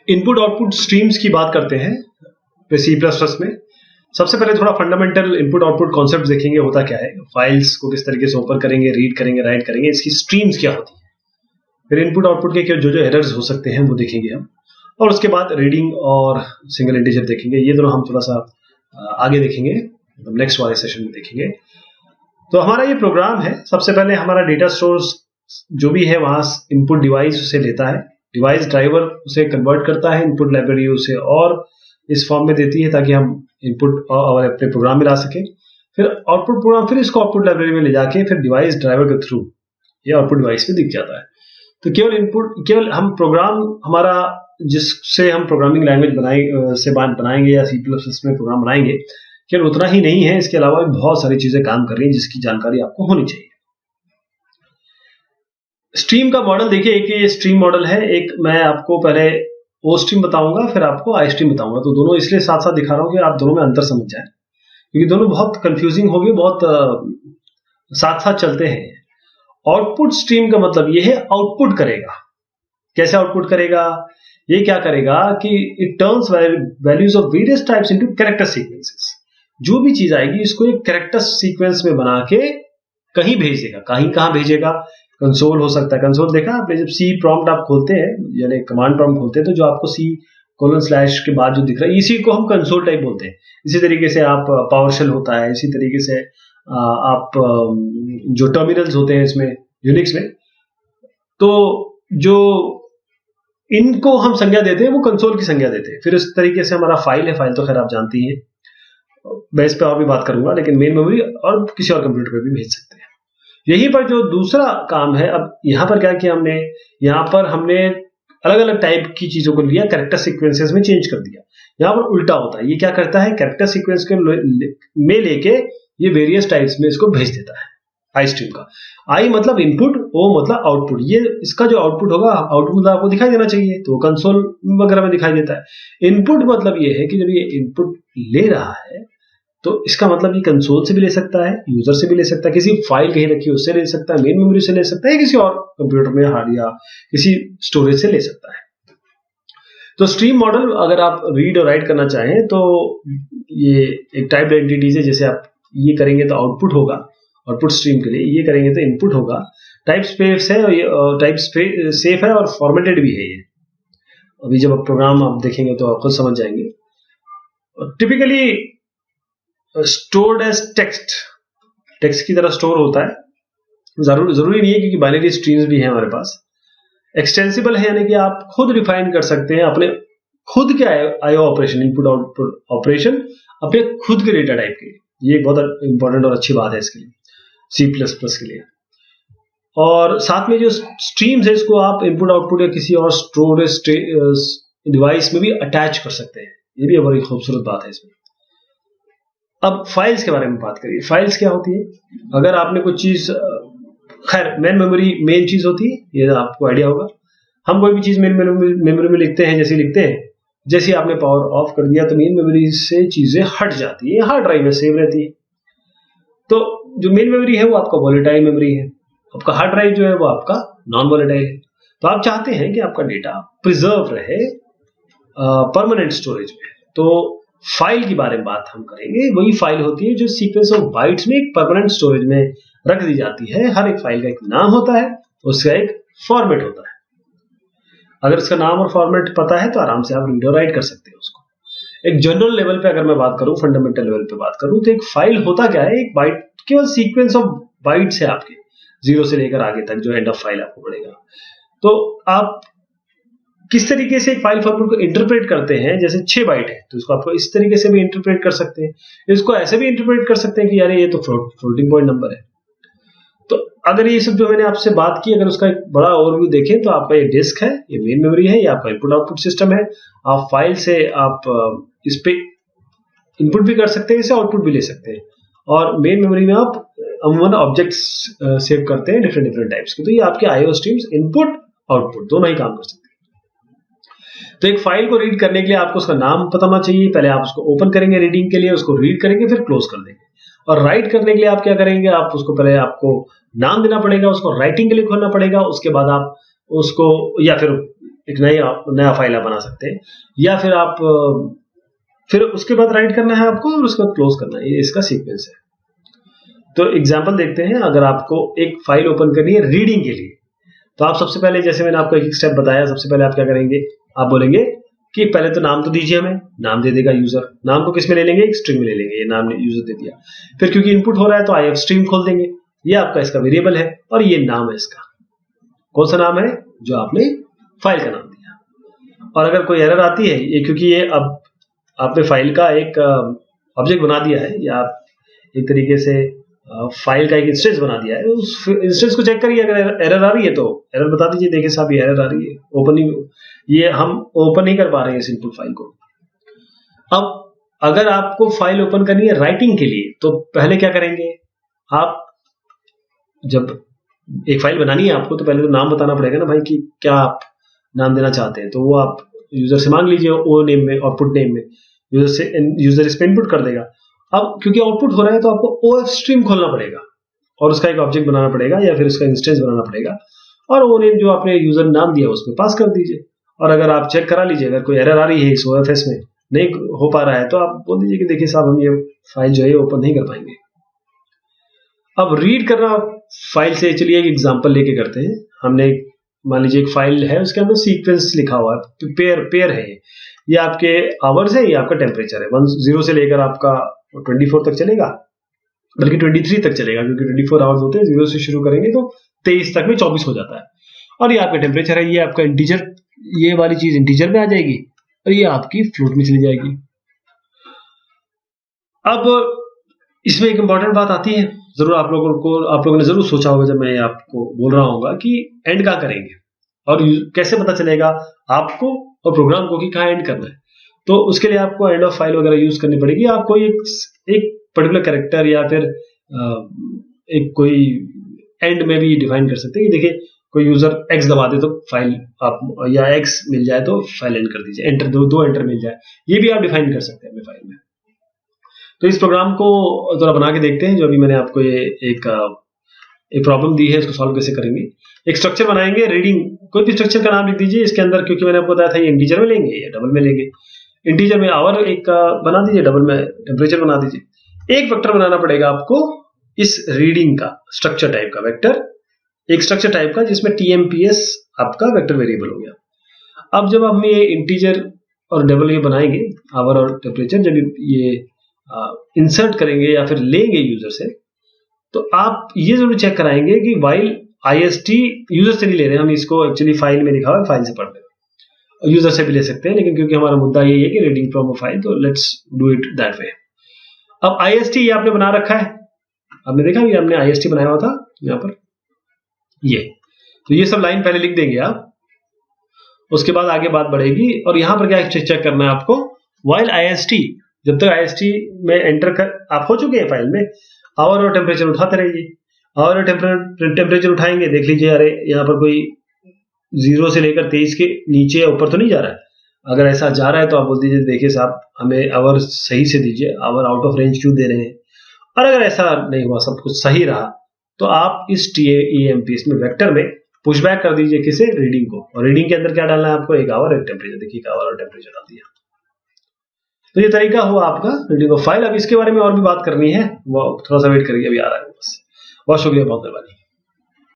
Input output streams की बात करते हैं सी प्लस प्लस में। सबसे पहले थोड़ा फंडामेंटल इनपुट आउटपुट कॉन्सेप्ट देखेंगे, होता क्या है, फाइल्स को किस तरीके से ओपन करेंगे, रीड करेंगे, राइट करेंगे, इसकी स्ट्रीम्स क्या होती है, फिर इनपुट आउटपुट के जो एरर्स हो सकते हैं वो देखेंगे हम, और उसके बाद रीडिंग और सिंगल इंटीजर देखेंगे। ये दोनों हम थोड़ा सा आगे देखेंगे, नेक्स्ट वाले सेशन में देखेंगे। तो हमारा ये प्रोग्राम है, सबसे पहले हमारा डेटा स्टोर्स जो भी है वहां इनपुट डिवाइस उसे लेता है, डिवाइस ड्राइवर उसे कन्वर्ट करता है, इनपुट लाइब्रेरी उसे और इस फॉर्म में देती है ताकि हम इनपुट और अपने प्रोग्राम में ला सके। फिर आउटपुट प्रोग्राम फिर इसको आउटपुट लाइब्रेरी में ले जाके फिर डिवाइस ड्राइवर के थ्रू ये आउटपुट डिवाइस में दिख जाता है। तो केवल हम प्रोग्राम हमारा जिससे हम प्रोग्रामिंग लैंग्वेज बनाएंगे या सी प्लस प्लस में प्रोग्राम बनाएंगे, केवल उतना ही नहीं है, इसके अलावा बहुत सारी चीजें काम कर रही हैं जिसकी जानकारी आपको होनी चाहिए। स्ट्रीम का मॉडल देखिए, एक ये स्ट्रीम मॉडल है, एक मैं आपको पहले ओ स्ट्रीम बताऊंगा फिर आपको आई स्ट्रीम बताऊंगा। तो दोनों इसलिए साथ साथ दिखा रहा हूं कि आप दोनों में अंतर समझ जाएं, क्योंकि दोनों बहुत कंफ्यूजिंग हो गए, बहुत साथ साथ चलते हैं। आउटपुट स्ट्रीम का मतलब ये है आउटपुट करेगा। कैसे आउटपुट करेगा? ये क्या करेगा कि it turns values of various types into character sequences. जो भी चीज आएगी इसको एक कैरेक्टर सीक्वेंस में बना के कहीं भेज देगा। कहाँ भेजेगा? कंसोल हो सकता है। कंसोल देखा आपने, जब सी प्रॉम्प्ट आप खोलते हैं यानी कमांड प्रॉम्प्ट खोलते हैं तो जो आपको C:/ के बाद जो दिख रहा है इसी को हम कंसोल टाइप बोलते हैं। इसी तरीके से आप पावर शेल होता है, इसी तरीके से आप जो टर्मिनल्स होते हैं इसमें यूनिक्स में, तो जो इनको हम संज्ञा देते हैं वो कंसोल की संज्ञा देते हैं। फिर इस तरीके से हमारा फाइल है, फाइल तो खैर आप जानती हैं, मैं इस पे और भी बात करूंगा, लेकिन मेन मेमोरी और किसी और कंप्यूटर पे भी भेज सकते हैं। यहीं पर जो दूसरा काम है, अब यहाँ पर क्या किया हमने, यहाँ पर हमने अलग अलग टाइप की चीजों को लिया, कैरेक्टर सीक्वेंसेस में चेंज कर दिया। यहाँ पर उल्टा होता है, ये क्या करता है, कैरेक्टर सीक्वेंस के में लेके ये वेरियस टाइप्स में इसको भेज देता है। आई स्ट्रीम का आई मतलब इनपुट, ओ मतलब आउटपुट। ये इसका जो आउटपुट होगा, आउटपुट मतलब आपको दिखाई देना चाहिए, तो कंसोल वगैरह में दिखाई देता है। इनपुट मतलब ये है कि जब ये इनपुट ले रहा है तो इसका मतलब ये कंसोल से भी ले सकता है, यूजर से भी ले सकता है, किसी फाइल कहीं रखी है उससे ले सकता है, मेन मेमोरी से ले सकता है, किसी और कंप्यूटर में हार्ड या किसी स्टोरेज से ले सकता है। तो स्ट्रीम मॉडल अगर आप रीड और राइट करना चाहें तो ये एक टाइप एंटिटीज है। जैसे आप ये करेंगे तो आउटपुट होगा, आउटपुट स्ट्रीम के लिए ये करेंगे तो इनपुट होगा। टाइप स्पेस है, टाइप सेफ है और फॉर्मेटेड भी है। ये अभी जब आप प्रोग्राम आप देखेंगे तो आप खुद समझ जाएंगे। टिपिकली स्टोर्ड एज टेक्स्ट की तरह स्टोर होता है। जरूरी नहीं है, क्योंकि बाइनरी स्ट्रीम्स भी हैं हमारे पास। एक्सटेंसिबल है, यानी कि आप खुद डिफाइन कर सकते हैं अपने खुद के IO operation, input output operation अपने खुद के डेटा टाइप के। ये एक बहुत इंपॉर्टेंट और अच्छी बात है इसके लिए, C++ के लिए। और साथ में जो स्ट्रीम्स है इसको आप इनपुट आउटपुट या किसी और स्टोरेज डिवाइस में भी अटैच कर सकते हैं। ये भी बड़ी खूबसूरत बात है इसमें। अब फाइल्स के बारे में बात करिए। फाइल्स क्या होती है? अगर आपने कुछ चीज, खैर मेन मेमोरी मेन चीज होती है, ये आपको आइडिया होगा। हम कोई भी चीज मेन मेमोरी में लिखते हैं, जैसे आपने पावर ऑफ कर दिया तो मेन मेमोरी से चीजें हट जाती है, हार्ड ड्राइव में सेव रहती है। तो जो मेन मेमोरी है वो आपका वॉलेटाइल मेमोरी है, आपका हार्ड ड्राइव जो है वो आपका नॉन वॉलेटाइल है। तो आप चाहते हैं कि आपका डेटा प्रिजर्व रहे परमानेंट स्टोरेज में, तो फाइल के बारे में बात हम करेंगे। वही फाइल होती है जो सीक्वेंस ऑफ बाइट्स में एक परमानेंट स्टोरेज में रख दी जाती है। हर एक फाइल का एक नाम होता है, उसका एक फॉर्मेट होता है। अगर इसका नाम और फॉर्मेट पता है तो आराम से आप रीड और राइट कर सकते हैं उसको। एक जनरल लेवल पे अगर मैं बात करूं, फंडामेंटल लेवल पे बात करूं, तो एक फाइल होता क्या है, एक बाइट केवल सीक्वेंस ऑफ बाइट्स है आपके, 0 से लेकर आगे तक जो एंड ऑफ फाइल आपको पड़ेगा। तो आप किस तरीके से एक फाइल फॉर्मेट को इंटरप्रेट करते हैं, जैसे 6 बाइट है तो इसको आपको इस तरीके से भी इंटरप्रेट कर सकते हैं। इसको ऐसे भी इंटरप्रेट कर सकते हैं कि यार ये तो फ्लोटिंग पॉइंट नंबर है। तो अगर ये सब जो मैंने आपसे बात की, अगर उसका एक बड़ा ओवरव्यू देखें तो आपका ये डिस्क है, ये मेन मेमोरी है, ये आपका इनपुट आउटपुट सिस्टम है। आप फाइल से आप इस पे इनपुट भी कर सकते हैं, इसे आउटपुट भी ले सकते हैं। और मेन मेमोरी में आप अमूमन ऑब्जेक्ट्स सेव करते हैं डिफरेंट टाइप्स के। तो ये आपके आईओ स्ट्रीम्स इनपुट आउटपुट दोनों ही काम कर सकते हैं। तो एक फाइल को रीड करने के लिए आपको उसका नाम पता होना चाहिए। पहले आप उसको ओपन करेंगे रीडिंग के लिए, उसको रीड करेंगे, फिर क्लोज कर देंगे। और राइट करने के लिए आप क्या करेंगे, आप उसको पहले आपको नाम देना पड़ेगा, उसको राइटिंग के लिए खोलना पड़ेगा, उसके बाद आप उसको या फिर एक नया फाइल आप बना सकते हैं, या फिर आप फिर उसके बाद राइट करना है आपको और उसके बाद क्लोज करना है। ये इसका सीक्वेंस है। तो एग्जांपल देखते हैं। अगर आपको एक फाइल ओपन करनी है रीडिंग के लिए, तो आप सबसे पहले, जैसे मैंने आपको एक स्टेप बताया, सबसे पहले आप क्या करेंगे, आप बोलेंगे कि पहले तो नाम तो दीजिए, हमें नाम दे देगा यूजर। नाम को किस में ले लेंगे, एक स्ट्रिंग में ले लेंगे। ये नाम यूजर दे दिया। फिर क्योंकि इनपुट हो रहा है तो आई स्ट्रीम खोल देंगे। ये आपका इसका वेरिएबल है और ये नाम है इसका। कौन सा नाम है, जो आपने फाइल का नाम दिया। और अगर कोई एरर आती है, ये क्योंकि ये अब आपने फाइल का एक ऑब्जेक्ट बना दिया है, या एक तरीके से फाइल का एक इंस्टेंस बना दिया है, उस इंस्टेंस को चेक करिए। अगर एरर आ रही है तो एरर बता दीजिए, देखिए साहब ये एरर आ रही है, ओपनिंग, ये हम ओपन नहीं कर पा रहे हैं इस इनपुट फाइल को। अब अगर आपको फाइल ओपन करनी है राइटिंग के लिए, तो पहले क्या करेंगे, आप जब एक फाइल बनानी है आपको, तो पहले तो नाम बताना पड़ेगा ना भाई, कि क्या आप नाम देना चाहते हैं। तो वो आप यूजर से मांग लीजिए, ओ नेम में और पुट नेम में। यूजर इस पे इनपुट कर देगा। अब क्योंकि आउटपुट हो रहा है तो आपको ओएफ स्ट्रीम खोलना पड़ेगा और उसका एक ऑब्जेक्ट बनाना पड़ेगा, या फिर उसका इंस्टेंस बनाना पड़ेगा, और ओ नेम जो आपने यूजर नाम दिया उसमें पास कर दीजिए। और अगर आप चेक करा लीजिए, अगर कोई एरर आ रही है इस ओएफएस में, नहीं हो पा रहा है, तो आप बोल दीजिए कि देखिए साहब हम ये फाइल जो है ओपन नहीं कर पाएंगे। अब रीड करना फाइल से, चलिए एक एग्जांपल लेके करते हैं। हमने मान लीजिए एक फाइल है, उसके अंदर सीक्वेंस लिखा हुआ है, पेयर है। ये आपके आवर्स है, ये आपका टेम्परेचर है। 10 से लेकर आपका 24 तक चलेगा, बल्कि 23 तक चलेगा, क्योंकि 24 आवर्स होते हैं। 0 से शुरू करेंगे तो 23 तक में 24 हो जाता है। और ये आपका टेम्परेचर है, ये आपका इंटीजर, ये वाली चीज इंटीजर में आ जाएगी और ये आपकी फ्लोट में चली जाएगी। अब इसमें एक इंपॉर्टेंट बात आती है, जरूर आप लोगों ने जरूर सोचा होगा जब मैं आपको बोल रहा होगा कि एंड कहाँ करेंगे और कैसे पता चलेगा आपको और प्रोग्राम को कि कहाँ एंड करना है। तो उसके लिए आपको एंड ऑफ फाइल वगैरह यूज करनी पड़ेगी। आपको एक पर्टिकुलर कैरेक्टर या फिर एक कोई एंड में भी डिफाइन कर सकते हैं कि देखिए कोई यूजर एक्स दबा दे तो फाइल आप, या एक्स मिल जाए तो फाइल एंड कर दीजिए, एंटर दो एंटर मिल जाए, ये भी आप डिफाइन कर सकते हैं अपने फाइल में। तो इस प्रोग्राम को जरा बना के देखते हैं, जो अभी मैंने आपको ये एक प्रॉब्लम दी है, इसको सॉल्व कैसे करेंगे। एक स्ट्रक्चर बनाएंगे, रीडिंग, कोई भी स्ट्रक्चर का नाम लिख दीजिए इसके अंदर, क्योंकि मैंने आपको बताया था ये इंटीजर में लेंगे या डबल में लेंगे। इंटीजर में आवर एक बना दीजिए, डबल में टेम्परेचर बना दीजिए। एक वेक्टर बनाना पड़ेगा आपको इस रीडिंग का, स्ट्रक्चर टाइप का वेक्टर, एक स्ट्रक्चर टाइप का, जिसमें टीएमपीएस आपका वेक्टर वेरिएबल हो गया। अब जब हम ये इंटीजर और डबल ये बनाएंगे, आवर और टेम्परेचर, जब ये इंसर्ट करेंगे या फिर लेंगे यूजर से, तो आप ये जरूर चेक कराएंगे कि वाइल IST यूजर से नहीं ले रहे हैं हम, इसको एक्चुअली फाइल में लिखा हुआ है, फाइल से पढ़ रहे हैं। यूजर से भी ले सकते हैं, लेकिन क्योंकि हमारा मुद्दा यही है कि रीडिंग फ्रॉम अ फाइल, तो let's do it that way. अब IST ये आपने बना रखा है, आपने देखा ये हमने IST बनाया हुआ था यहाँ पर, ये तो ये सब लाइन पहले लिख देंगे आप, उसके बाद आगे बात बढ़ेगी। और यहाँ पर क्या चेक करना है आपको, वाइल IST, जब तक IST में एंटर कर आप हो चुके हैं फाइल में, आवर और टेम्परेचर उठाते रहिए। आवर और टेम्परेचर उठाएंगे, देख लीजिए अरे यहाँ पर कोई 0 से लेकर 23 के नीचे या ऊपर तो नहीं जा रहा है। अगर ऐसा जा रहा है तो आप बोल दीजिए देखिए साहब हमें आवर सही से दीजिए, आवर आउट ऑफ रेंज क्यों दे रहे हैं। और अगर ऐसा नहीं हुआ, सब कुछ सही रहा, तो आप इस TEMP इसमें वेक्टर में पुशबैक कर दीजिए किसे, रीडिंग को। और रीडिंग के अंदर क्या डालना है आपको, एक आवर एक टेम्परेचर, देखिए एक आवर और टेम्परेचर डाल दिया। तो ये तरीका हुआ आपका रीडिंग ऑफ फाइल। अब इसके बारे में और भी बात करनी है, वो थोड़ा सा वेट करिए, अभी आ रहा है बस। बहुत शुक्रिया, बहुत मेहरबानी।